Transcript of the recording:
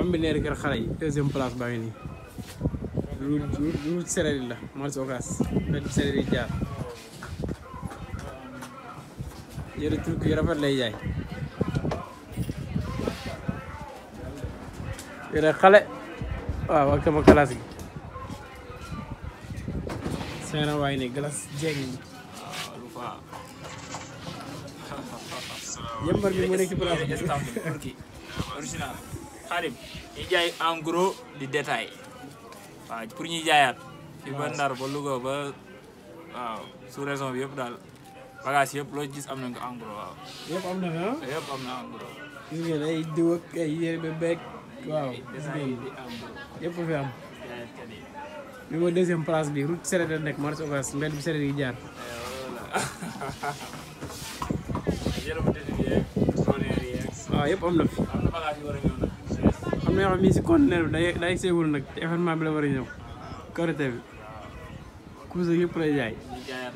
Bambilor kër xale yi deuxième place baa ngi nii route Séréer la marché Ocass mbedd Séréer yi jaar yëre truc yu rafet lay jaay yëre xale waaw ak sama classe gi seena waay ne glace jeeg yi yëmbar bi mu nekk ci place bi Turquie original Xaadim ñuy jaay en gros di détail waaw pour ñuy jaayaat fi ba Ndar ba Louga ba waaw sous région bi yëpp daal bagage yëpp loo gis am nañ ko en gros waaw yëpp am na fi ah yëpp am na en gros gis ngeen ay diw ak ay yére ba beeg waaw gis ngeen yëpp fi am bi mooy deuxième place bi route Séréer la nekk marché Ocass mbedd bi Séréer yi jaar waaw yëpp am na fi am na bagage yu war a ñëw nag am na yoo xam ne si conteneur bi day seegul nag ci événement bi la war a ñëw Korité bi couche yëpp lay jaay ñuy jaayaat